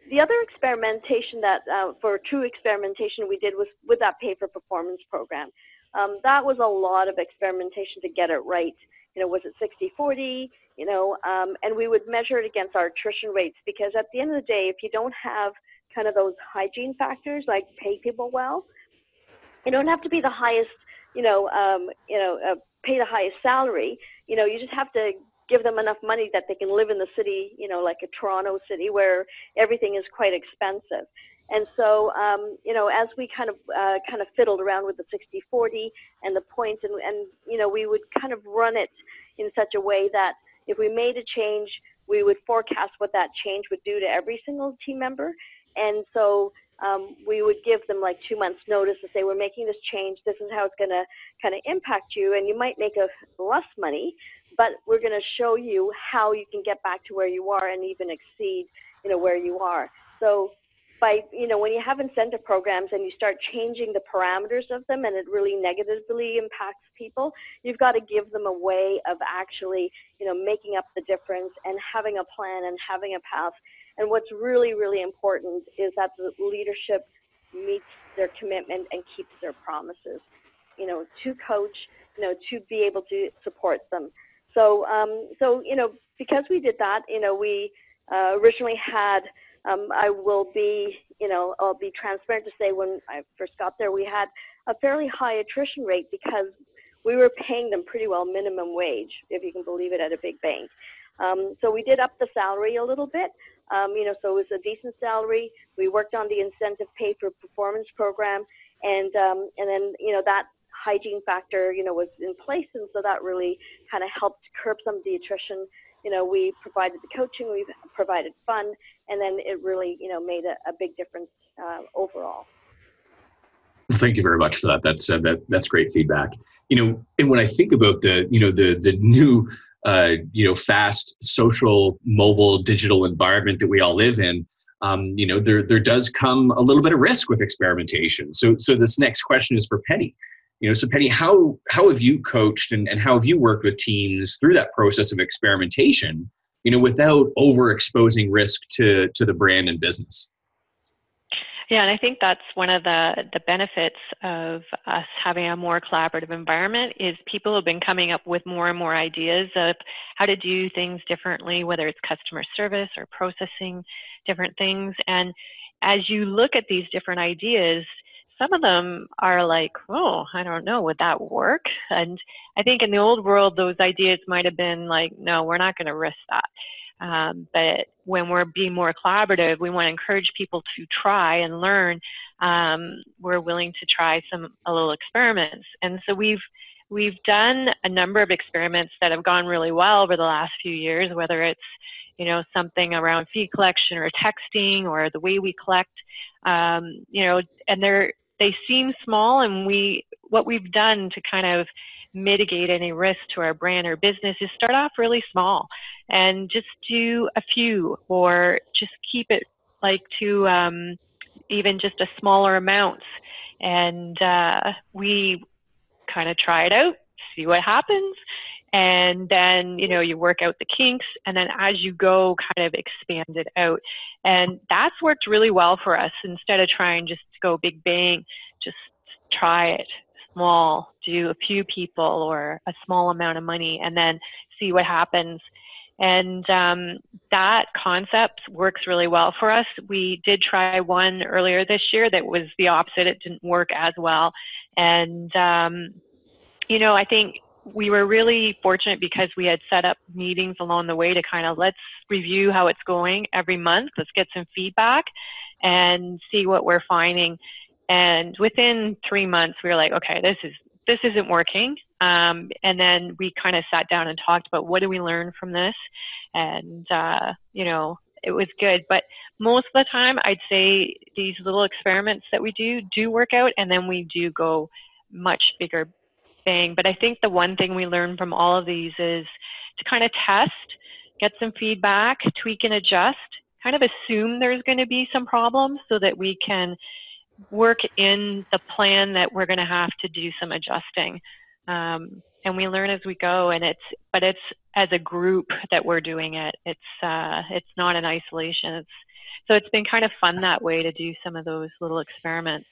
The other experimentation that for true experimentation we did was with that pay for performance program. That was a lot of experimentation to get it right. Was it 60-40? And we would measure it against our attrition rates, because at the end of the day, if you don't have kind of those hygiene factors like pay people well, you don't have to be the highest, pay the highest salary. You just have to give them enough money that they can live in the city, like a Toronto city where everything is quite expensive. And so, as we kind of fiddled around with the 60-40 and the points, and we would kind of run it in such a way that if we made a change, we would forecast what that change would do to every single team member. And so we would give them like 2 months notice to say, we're making this change. This is how it's going to kind of impact you. And you might make less money, but we're going to show you how you can get back to where you are and even exceed, where you are. So by, when you have incentive programs and you start changing the parameters of them and it really negatively impacts people, you've got to give them a way of actually, making up the difference and having a plan and having a path. And what's really, really important is that the leadership meets their commitment and keeps their promises, to coach, to be able to support them. So, because we did that, we originally had, I'll be transparent to say when I first got there, we had a fairly high attrition rate because we were paying them pretty well minimum wage, if you can believe it, at a big bank. So we did up the salary a little bit, So it was a decent salary. We worked on the incentive pay for performance program, and then, that hygiene factor, was in place. And so that really kind of helped curb some of the attrition. We provided the coaching, we provided fun, and then it really, made a big difference overall. Well, thank you very much for that. That's great feedback. And when I think about the new, fast social, mobile, digital environment that we all live in, there does come a little bit of risk with experimentation. So this next question is for Penny. So Penny, how have you coached and how have you worked with teams through that process of experimentation, without overexposing risk to the brand and business? Yeah, and I think that's one of the benefits of us having a more collaborative environment is people have been coming up with more and more ideas of how to do things differently, whether it's customer service or processing different things. And as you look at these different ideas, some of them are like, oh, I don't know, would that work? And I think in the old world, those ideas might have been like, no, we're not going to risk that. But when we're being more collaborative, we want to encourage people to try and learn. We're willing to try a little experiments. And so we've done a number of experiments that have gone really well over the last few years, whether it's, something around fee collection or texting or the way we collect, and they seem small, and what we've done to kind of mitigate any risk to our brand or business is start off really small and just do a few, or just keep it like to even just a smaller amounts. And we kind of try it out, see what happens. And then, you work out the kinks, and then as you go, kind of expand it out. And that's worked really well for us. Instead of trying just to go big bang, just try it small, do a few people or a small amount of money, and then see what happens. And that concept works really well for us. We did try one earlier this year that was the opposite. It didn't work as well. And, I think we were really fortunate because we had set up meetings along the way to kind of let's review how it's going every month. Let's get some feedback and see what we're finding. And within 3 months, we were like, okay, this isn't working. And then we kind of sat down and talked about what do we learn from this? And, it was good. But most of the time, I'd say these little experiments that we do work out, and then we do go much bigger bang. But I think the one thing we learned from all of these is to kind of test, get some feedback, tweak and adjust, kind of assume there's going to be some problems so that we can work in the plan that we're going to have to do some adjusting. And we learn as we go, and it's as a group that we're doing it. It's not in isolation. So it's been kind of fun that way to do some of those little experiments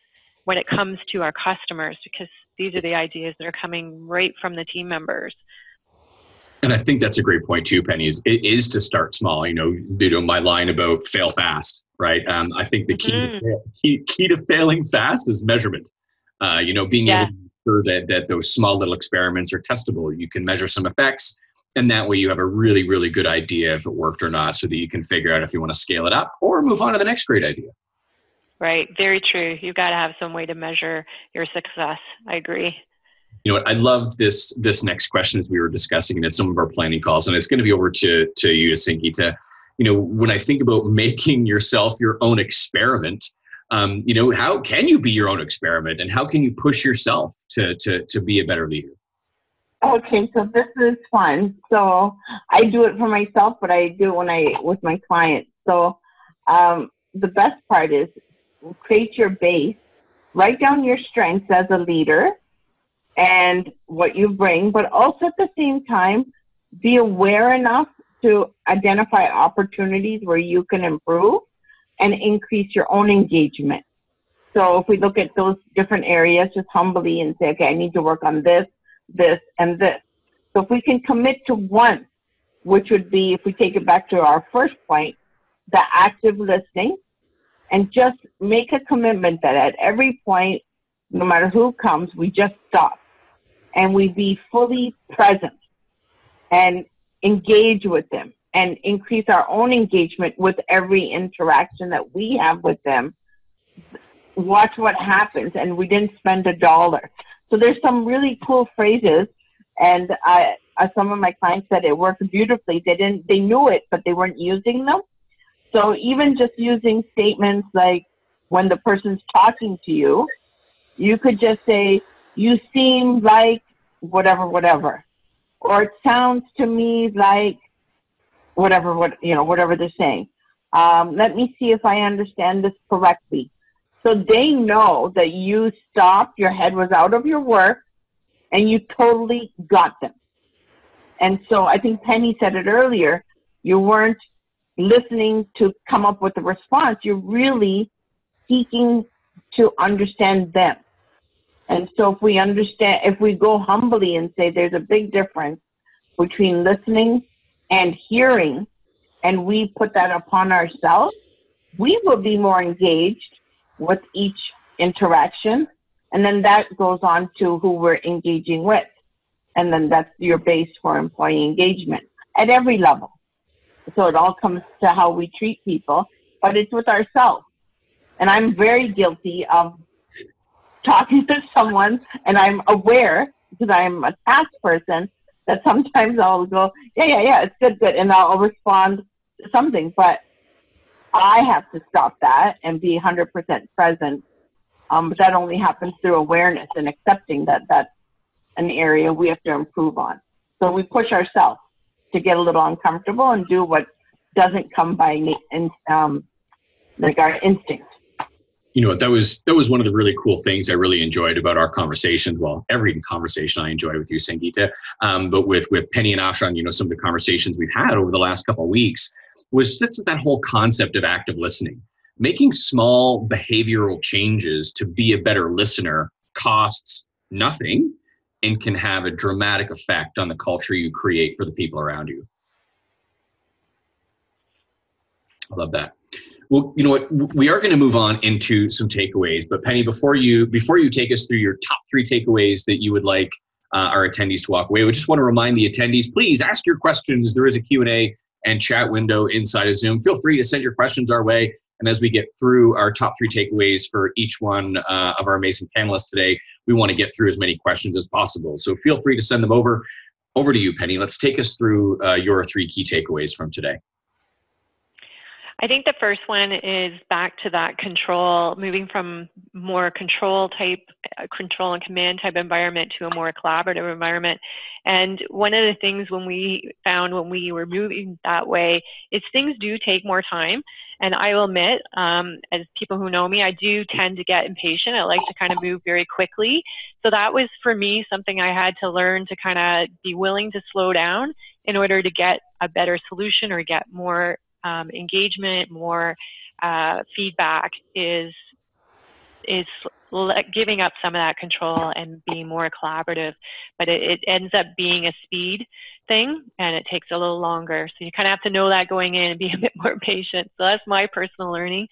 when it comes to our customers, because these are the ideas that are coming right from the team members. And I think that's a great point too, Penny, is to start small. My line about fail fast, right? I think the key to failing fast is measurement. Being able to ensure that those small little experiments are testable. You can measure some effects, and that way you have a really, really good idea if it worked or not, so that you can figure out if you want to scale it up or move on to the next great idea. Right. Very true. You've got to have some way to measure your success. I agree. You know what? I loved this next question as we were discussing it at some of our planning calls, and it's going to be over to you, Sangita. When I think about making yourself your own experiment, how can you be your own experiment, and how can you push yourself to be a better leader? Okay, so this is fun. So I do it for myself, but I do it with my clients. So the best part is create your base, write down your strengths as a leader and what you bring, but also at the same time, be aware enough to identify opportunities where you can improve and increase your own engagement. So if we look at those different areas, just humbly and say, okay, I need to work on this, this, and this. So if we can commit to one, which would be, if we take it back to our first point, the active listening, and just make a commitment that at every point, no matter who comes, we just stop and we be fully present and engage with them. and increase our own engagement with every interaction that we have with them, watch what happens. And we didn't spend $1. So there's some really cool phrases, and some of my clients said it worked beautifully. They knew it, but they weren't using them. So even just using statements like when the person's talking to you, you could just say, "You seem like whatever, whatever," or "It sounds to me like whatever, whatever they're saying. Let me see if I understand this correctly." So they know that you stopped, your head was out of your work, and you totally got them. And so I think Penny said it earlier, you weren't listening to come up with a response. You're really seeking to understand them. And so if we go humbly and say there's a big difference between listening and hearing, and we put that upon ourselves, we will be more engaged with each interaction. And then that goes on to who we're engaging with. And then that's your base for employee engagement at every level. So it all comes to how we treat people, but it's with ourselves. And I'm very guilty of talking to someone, and I'm aware, because I'm a task person, that sometimes I'll go, yeah, it's good, and I'll respond to something. But I have to stop that and be 100% present. But that only happens through awareness and accepting that that's an area we have to improve on. So we push ourselves to get a little uncomfortable and do what doesn't come by like our instinct. You know what, that was one of the really cool things I really enjoyed about our conversation. Well, every conversation I enjoy with you, Sangeeta, but with Penny and Afshan, some of the conversations we've had over the last couple of weeks was that whole concept of active listening. Making small behavioral changes to be a better listener costs nothing and can have a dramatic effect on the culture you create for the people around you. I love that. Well, you know what? We are going to move on into some takeaways. But Penny, before you take us through your top 3 takeaways that you would like our attendees to walk away, we just want to remind the attendees, please ask your questions. There is a Q&A and chat window inside of Zoom. Feel free to send your questions our way. And as we get through our top 3 takeaways for each one of our amazing panelists today, we want to get through as many questions as possible. So feel free to send them over. Over to you, Penny. Let's take us through your 3 key takeaways from today. I think the first one is back to that control, moving from more control and command type environment to a more collaborative environment. And one of the things when we found when we were moving that way is things do take more time. And I will admit, as people who know me, I do tend to get impatient. I like to kind of move very quickly. So that was, for me, something I had to learn to kind of be willing to slow down in order to get a better solution or get more engagement, more feedback, is giving up some of that control and being more collaborative. But it ends up being a speed thing, and it takes a little longer. So you kind of have to know that going in and be a bit more patient. So that's my personal learning.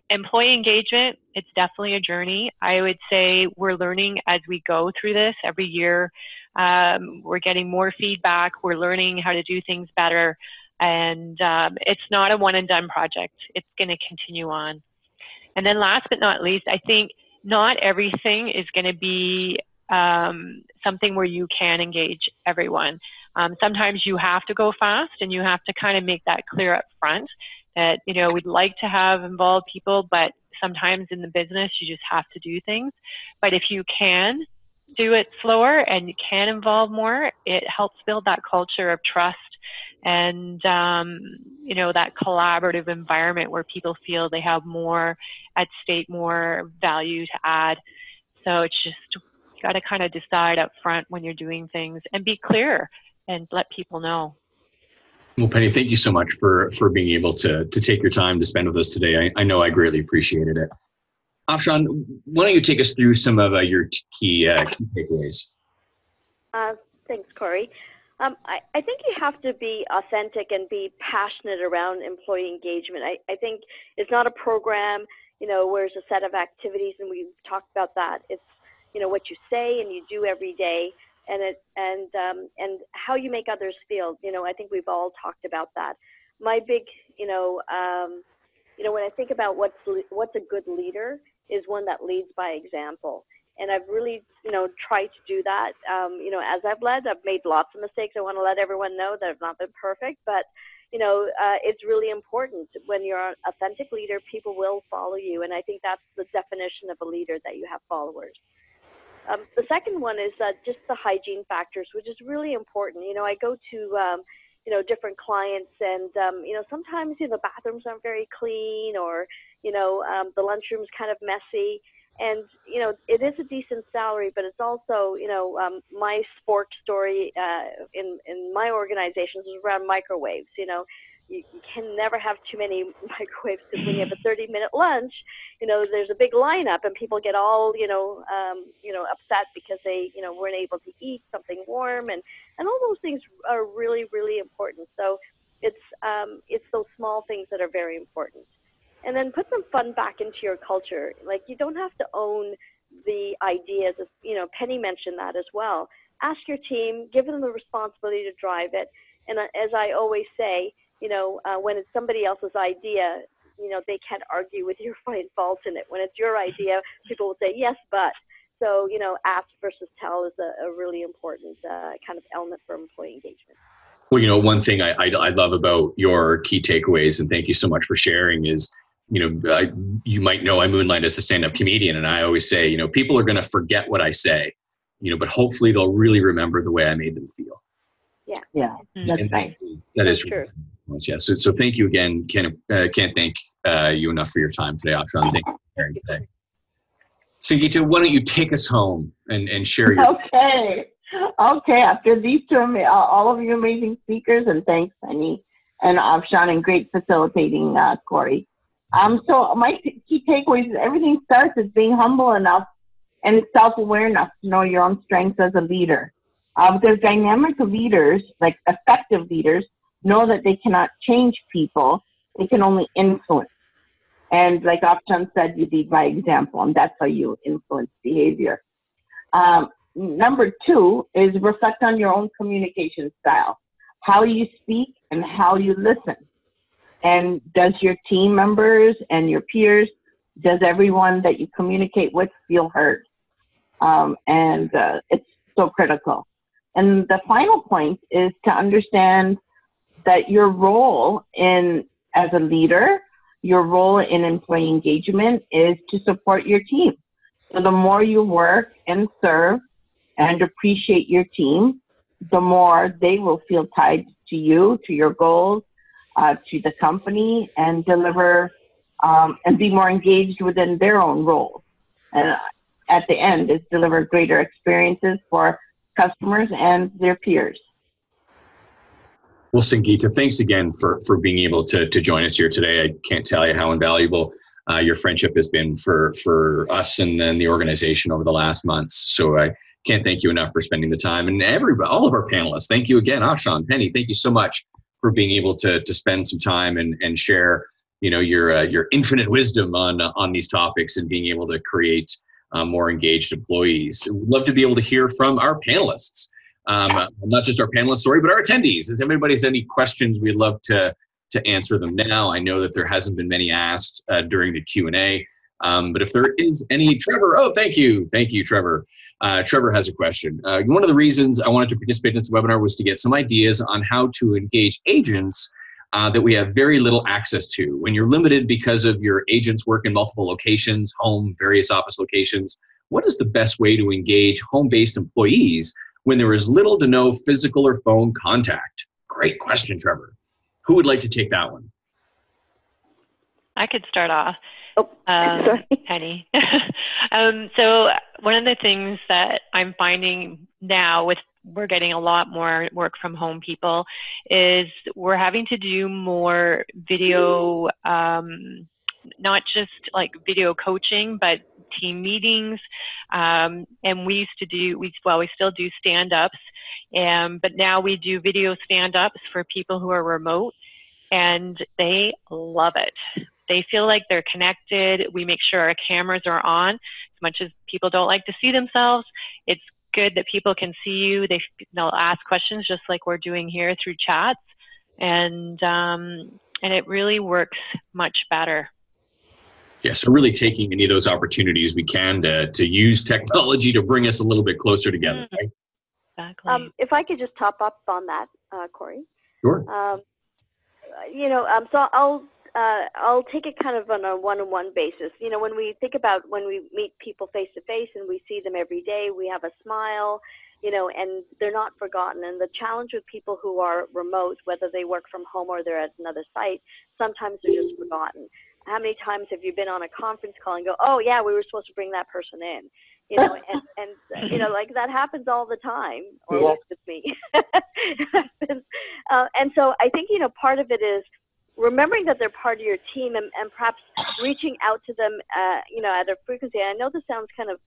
Employee engagement, it's definitely a journey. I would say we're learning as we go through this every year. We're getting more feedback. We're learning how to do things better. And it's not a one and done project. It's going to continue on. And then last but not least, I think not everything is going to be something where you can engage everyone. Sometimes you have to go fast, and you have to kind of make that clear up front that, we'd like to have involved people, but sometimes in the business, you just have to do things. But if you can do it slower and you can involve more, it helps build that culture of trust and, that collaborative environment where people feel they have more at stake, more value to add. So it's just, you got to kind of decide up front when you're doing things and be clear and let people know. Well, Penny, thank you so much for being able to take your time to spend with us today. I know I greatly appreciated it. Afshan, why don't you take us through some of your key takeaways? Thanks, Corey. I think you have to be authentic and be passionate around employee engagement. I think it's not a program, where it's a set of activities, and we've talked about that. It's, what you say and you do every day. and how you make others feel. I think we've all talked about that. My big, when I think about what's a good leader is one that leads by example. And I've really, tried to do that. As I've led, I've made lots of mistakes. I want to let everyone know that I've not been perfect, but it's really important. When you're an authentic leader, people will follow you. And I think that's the definition of a leader, that you have followers. The second one is just the hygiene factors, which is really important. I go to, different clients, and, sometimes, the bathrooms aren't very clean, or, the lunchroom's kind of messy. And, it is a decent salary, but it's also, my sport story in my organizations is around microwaves. You can never have too many microwaves, because when you have a 30-minute lunch, there's a big lineup, and people get all, upset because they, weren't able to eat something warm, and all those things are really, really important. So it's those small things that are very important. And then put some fun back into your culture. Like, you don't have to own the ideas. Penny mentioned that as well. Ask your team, give them the responsibility to drive it. And as I always say, when it's somebody else's idea, they can't argue with your find fault in it. When it's your idea, people will say, yes, but. So, ask versus tell is a really important kind of element for employee engagement. Well, one thing I love about your key takeaways, and thank you so much for sharing, is, you might know I moonlight as a stand-up comedian, and I always say, people are going to forget what I say, but hopefully they'll really remember the way I made them feel. Yeah, that's right. That is true. Yeah. So thank you again. Can't thank you enough for your time today, Afshan. Thank you for sharing today. Sangeeta, why don't you take us home and share your... Okay. After these two, all of you amazing speakers, and thanks, Penny and Afshan, and great facilitating, Corey. So my key takeaways is everything starts with being humble enough and self-awareness to know your own strengths as a leader. Because dynamic leaders, like effective leaders, know that they cannot change people, they can only influence. And like Afshan said, you lead by example, and that's how you influence behavior. Number two is reflect on your own communication style, how you speak and how you listen. And does your team members and your peers, does everyone that you communicate with feel heard? It's so critical. And the final point is to understand that your role as a leader, your role in employee engagement is to support your team. So the more you work and serve and appreciate your team, the more they will feel tied to you, to your goals, to the company, and deliver and be more engaged within their own roles. And at the end is deliver greater experiences for customers and their peers. Well, Sangeeta, thanks again for being able to join us here today. I can't tell you how invaluable your friendship has been for us and then the organization over the last months. So I can't thank you enough for spending the time. And all of our panelists, thank you again. Afshan, Penny, thank you so much for being able to spend some time and share your infinite wisdom on these topics, and being able to create more engaged employees. We'd love to be able to hear from our panelists. Not just our panelists, but our attendees. If anybody has any questions, we'd love to answer them now. I know that there hasn't been many asked during the Q&A, but if there is any, Trevor, thank you, Trevor. Trevor has a question. One of the reasons I wanted to participate in this webinar was to get some ideas on how to engage agents that we have very little access to. When you're limited because of your agents work in multiple locations, home, various office locations, what is the best way to engage home-based employees when there is little to no physical or phone contact? Great question, Trevor. Who would like to take that one? I could start off. Sorry. Penny. So one of the things that I'm finding now we're getting a lot more work from home people is we're having to do more video, not just like video coaching, but team meetings. And we still do stand-ups, but now we do video stand-ups for people who are remote, and they love it. They feel like they're connected. We make sure our cameras are on. As much as people don't like to see themselves, it's good that people can see you. They'll ask questions just like we're doing here through chats, and it really works much better. Yeah, so really taking any of those opportunities we can to use technology to bring us a little bit closer together. Right? Exactly. If I could just top up on that, Corey. Sure. So I'll take it kind of on a one-on-one basis. When we think about when we meet people face to face and we see them every day, we have a smile, and they're not forgotten. And the challenge with people who are remote, whether they work from home or they're at another site, sometimes they're just forgotten. How many times have you been on a conference call and go, oh yeah, we were supposed to bring that person in, and like that happens all the time, or at least with me. And so I think, part of it is remembering that they're part of your team, and perhaps reaching out to them, at a frequency. And I know this sounds kind of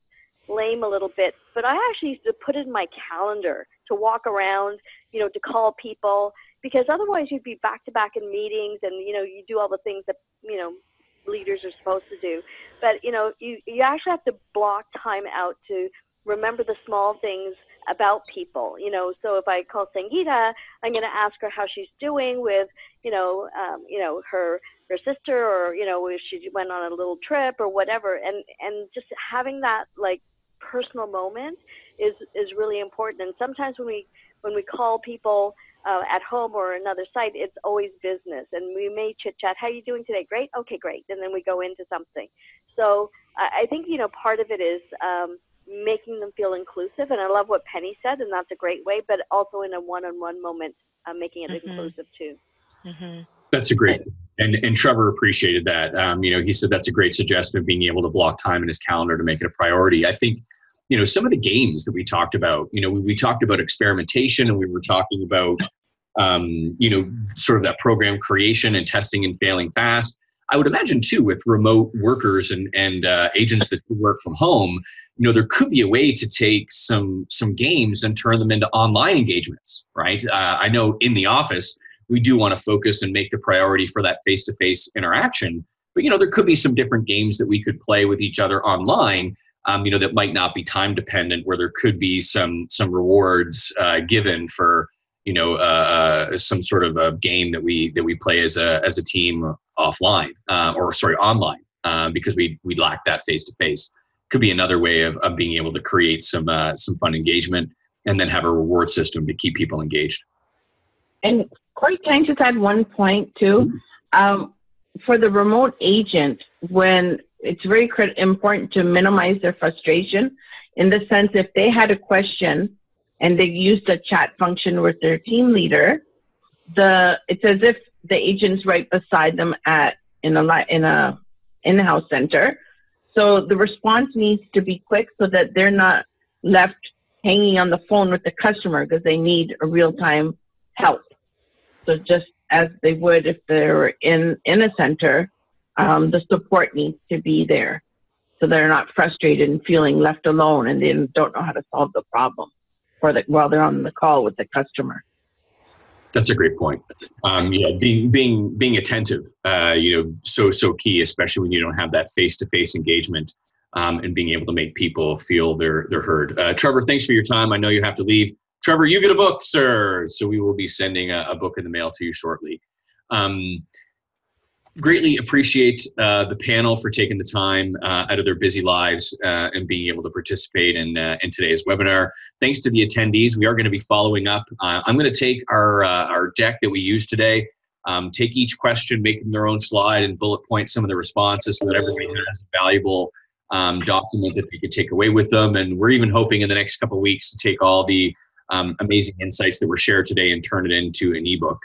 lame a little bit, but I actually used to put it in my calendar to walk around, to call people, because otherwise you'd be back to back in meetings, and you do all the things that leaders are supposed to do, but you actually have to block time out to remember the small things about people. So if I call Sangeeta, I'm going to ask her how she's doing with her sister, or if she went on a little trip or whatever, and just having that like personal moment is really important. And sometimes when we call people at home or another site, it's always business, and we may chit chat. How are you doing today? Great. Okay, great. And then we go into something. So I think part of it is making them feel inclusive, and I love what Penny said, and that's a great way. But also in a one-on-one moment, making it inclusive too. Mm-hmm. That's a great. And Trevor appreciated that. He said that's a great suggestion of being able to block time in his calendar to make it a priority. I think, some of the games that we talked about, we talked about experimentation, and we were talking about, sort of that program creation and testing and failing fast. I would imagine too, with remote workers and agents that work from home, there could be a way to take some games and turn them into online engagements, right? I know in the office, we do want to focus and make the priority for that face-to-face interaction, but there could be some different games that we could play with each other online, that might not be time dependent, where there could be some rewards given for some sort of a game that we play as a team offline, online, because we lack that face to face. Could be another way of being able to create some fun engagement, and then have a reward system to keep people engaged. And Corey, can I just add one point too? For the remote agent, when it's very important to minimize their frustration, in the sense if they had a question and they used a chat function with their team leader, it's as if the agent's right beside them in a in-house center. So the response needs to be quick so that they're not left hanging on the phone with the customer because they need a real-time help. So just as they would if they're in a center, the support needs to be there so they're not frustrated and feeling left alone and they don't know how to solve the problem while they're on the call with the customer. That's a great point. Being attentive, so key, especially when you don't have that face-to-face engagement, and being able to make people feel they're heard. Trevor, thanks for your time. I know you have to leave. Trevor, you get a book, sir. So we will be sending a book in the mail to you shortly. Greatly appreciate the panel for taking the time out of their busy lives and being able to participate in today's webinar. Thanks to the attendees. We are going to be following up. I'm going to take our deck that we used today, take each question, make them their own slide, and bullet point some of the responses so that everybody has a valuable document that they could take away with them. And we're even hoping in the next couple of weeks to take all the amazing insights that were shared today and turn it into an ebook.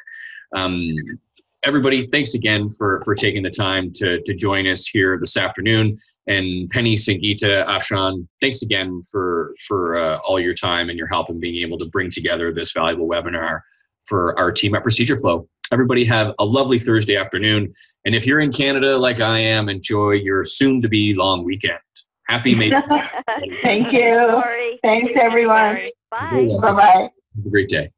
Everybody, thanks again for taking the time to join us here this afternoon. And Penny, Sangeeta, Afshan, thanks again for all your time and your help in being able to bring together this valuable webinar for our team at Procedure Flow. Everybody have a lovely Thursday afternoon. And if you're in Canada like I am, enjoy your soon-to-be long weekend. Happy May. Thank you. Sorry. Thanks, everyone. Bye. Bye-bye. Have a great day.